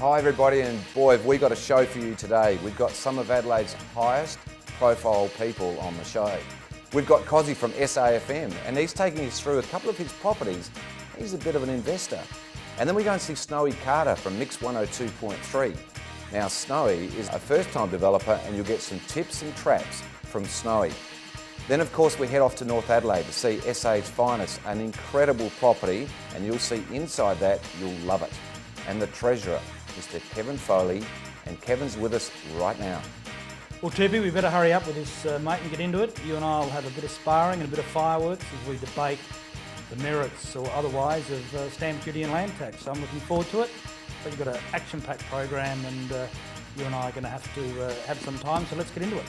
Hi everybody, and boy have we got a show for you today. We've got some of Adelaide's highest profile people on the show. We've got Cozzy from SAFM, and he's taking us through a couple of his properties. He's a bit of an investor. And then we go and see Snowy Carter from Mix 102.3. Now Snowy is a first-time developer, and you'll get some tips and traps from Snowy. Then of course we head off to North Adelaide to see SA's finest, an incredible property, and you'll see inside that, you'll love it. And the treasurer, Mr. Kevin Foley, and Kevin's with us right now. Well, Toopy, we better hurry up with this, mate, and get into it. You and I will have a bit of sparring and a bit of fireworks as we debate the merits or otherwise of stamp duty and land tax. So I'm looking forward to it. But you've got an action-packed program, and you and I are going to have to have some time, so let's get into it.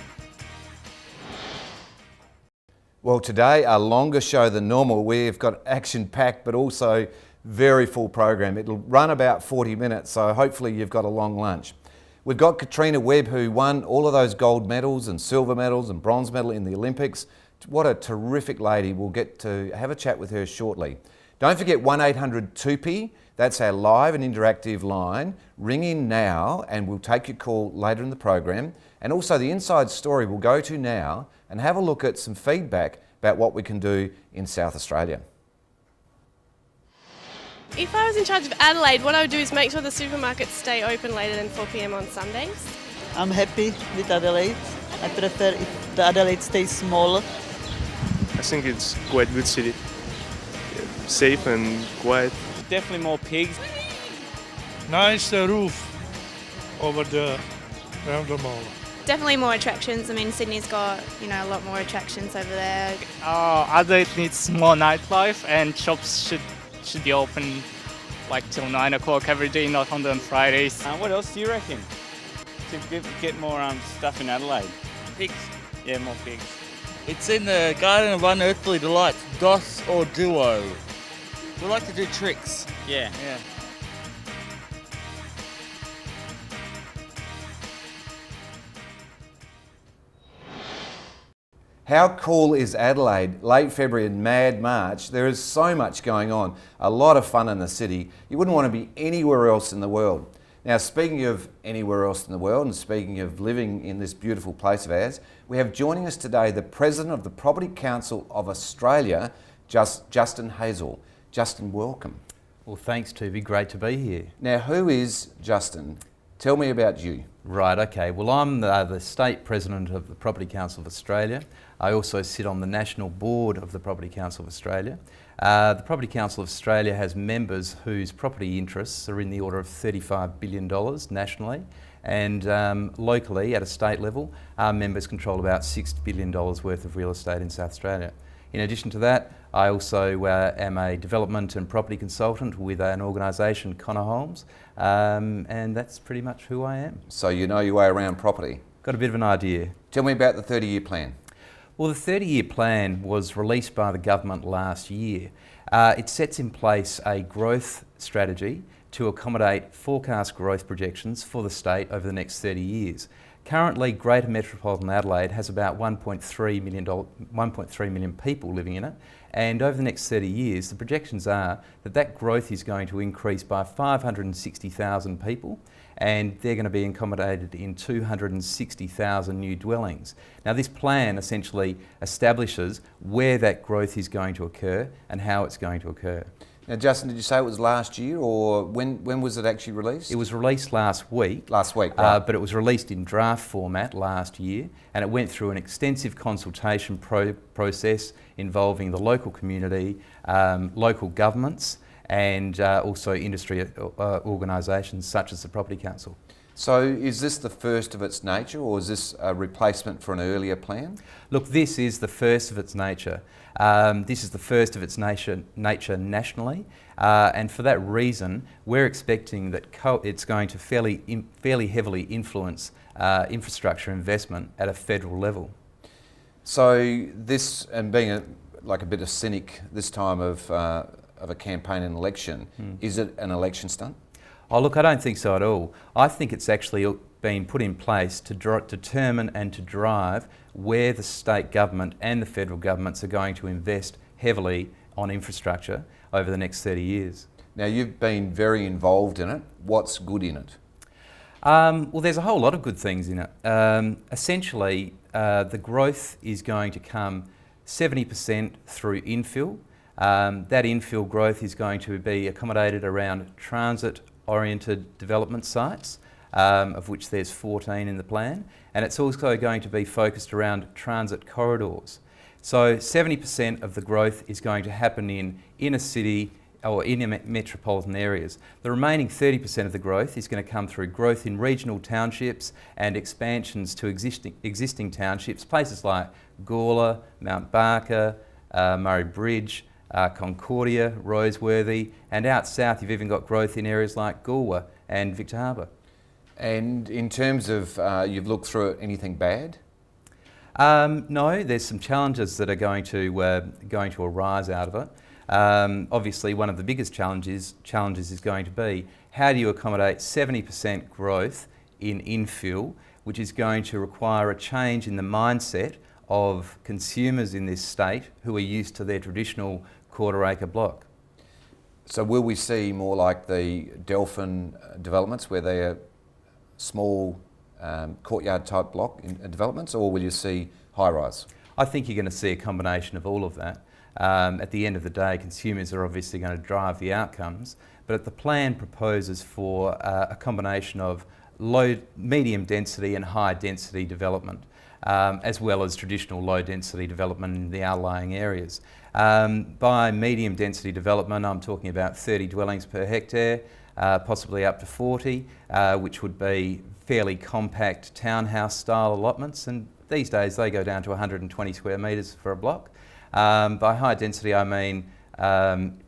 Well, today a longer show than normal. We've got action-packed, but also very full program. It'll run about 40 minutes, so hopefully you've got a long lunch. We've got Katrina Webb, who won all of those gold medals and silver medals and bronze medal in the Olympics. What a terrific lady. We'll get to have a chat with her shortly. Don't forget 1-800-TOOP. That's our live and interactive line. Ring in now and we'll take your call later in the program. And also the inside story we'll go to now and have a look at some feedback about what we can do in South Australia. If I was in charge of Adelaide, what I would do is make sure the supermarkets stay open later than 4 p.m. on Sundays. I'm happy with Adelaide. I prefer if the Adelaide stays smaller. I think it's quite a good city. Safe and quiet. Definitely more pigs. Nice roof over the around the mall. Definitely more attractions. I mean, Sydney's got, a lot more attractions over there. Adelaide needs more nightlife, and shops should be open like till 9 o'clock every day, not on Fridays. What else do you reckon to get more stuff in Adelaide? Pigs. Yeah, more pigs. It's in the Garden of Unearthly Delights, DOS or Duo. We like to do tricks. Yeah. How cool is Adelaide? Late February and mad March. There is so much going on. A lot of fun in the city. You wouldn't want to be anywhere else in the world. Now, speaking of anywhere else in the world and speaking of living in this beautiful place of ours, we have joining us today the President of the Property Council of Australia, Justin Hazel. Justin, welcome. Well, thanks, Toopy. Great to be here. Now, who is Justin? Tell me about you. Right, okay. Well, I'm the State President of the Property Council of Australia. I also sit on the National Board of the Property Council of Australia. The Property Council of Australia has members whose property interests are in the order of $35 billion nationally, and locally at a state level, our members control about $6 billion worth of real estate in South Australia. In addition to that, I also am a development and property consultant with an organisation, Connor Holmes, and that's pretty much who I am. So you know your way around property? Got a bit of an idea. Tell me about the 30-year plan. Well, the 30-year plan was released by the government last year. It sets in place a growth strategy to accommodate forecast growth projections for the state over the next 30 years. Currently, Greater Metropolitan Adelaide has about 1.3 million people living in it, and over the next 30 years, the projections are that that growth is going to increase by 560,000 people, and they're going to be accommodated in 260,000 new dwellings. Now, this plan essentially establishes where that growth is going to occur and how it's going to occur. Now, Justin, did you say it was last year, or when was it actually released? It was released last week. Last week, right. But it was released in draft format last year, and it went through an extensive consultation process involving the local community, local governments, and also industry organisations such as the Property Council. So is this the first of its nature, or is this a replacement for an earlier plan? Look, this is the first of its nature. This is the first of its nature nationally, and for that reason, we're expecting that it's going to fairly heavily influence infrastructure investment at a federal level. So this, and being like a bit of cynic this time of a campaign and election, is it an election stunt? Oh, look, I don't think so at all. I think it's actually been put in place to determine and to drive where the state government and the federal governments are going to invest heavily on infrastructure over the next 30 years. Now, you've been very involved in it. What's good in it? Well, there's a whole lot of good things in it. Essentially, the growth is going to come 70% through infill. That infill growth is going to be accommodated around transit-oriented development sites, of which there's 14 in the plan, and it's also going to be focused around transit corridors. So 70% of the growth is going to happen in inner city or inner metropolitan areas. The remaining 30% of the growth is going to come through growth in regional townships and expansions to existing townships, places like Gawler, Mount Barker, Murray Bridge, Concordia, Roseworthy, and out south you've even got growth in areas like Galway and Victor Harbour. And in terms of, you've looked through it, anything bad? No, there's some challenges that are going to arise out of it. Obviously, one of the biggest challenges is going to be how do you accommodate 70% growth in infill, which is going to require a change in the mindset of consumers in this state who are used to their traditional quarter-acre block. So will we see more like the Delphin developments where they're small courtyard type block developments, or will you see high-rise? I think you're going to see a combination of all of that. At the end of the day, consumers are obviously going to drive the outcomes, but the plan proposes for a combination of low, medium density and high density development, as well as traditional low density development in the outlying areas. By medium density development, I'm talking about 30 dwellings per hectare, possibly up to 40, which would be fairly compact townhouse style allotments, and these days they go down to 120 square metres for a block. By high density I mean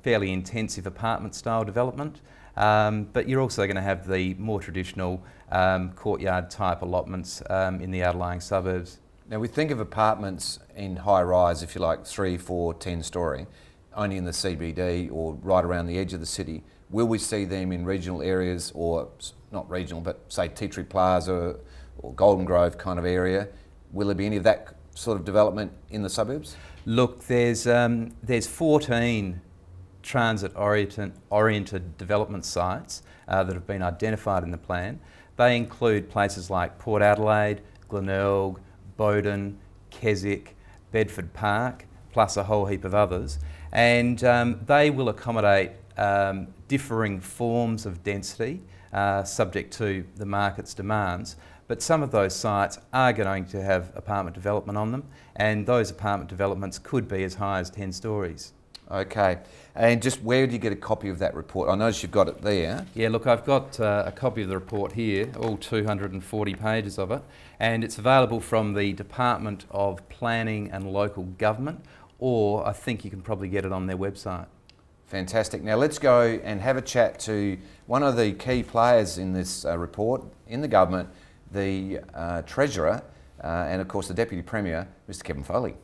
fairly intensive apartment style development, but you're also going to have the more traditional courtyard type allotments in the outlying suburbs. Now we think of apartments in high rise, if you like, 3, 4, 10 storey, only in the CBD or right around the edge of the city. Will we see them in regional areas, or not regional, but say Tea Tree Plaza or Golden Grove kind of area? Will there be any of that sort of development in the suburbs? Look, there's 14 transit-oriented development sites that have been identified in the plan. They include places like Port Adelaide, Glenelg, Bowden, Keswick, Bedford Park, plus a whole heap of others. And they will accommodate differing forms of density subject to the market's demands. But some of those sites are going to have apartment development on them, and those apartment developments could be as high as 10 storeys. Okay, and just where do you get a copy of that report? I notice you've got it there. Yeah, look, I've got a copy of the report here, all 240 pages of it, and it's available from the Department of Planning and Local Government, or I think you can probably get it on their website. Fantastic. Now let's go and have a chat to one of the key players in this report in the government, the Treasurer and of course the Deputy Premier, Mr. Kevin Foley.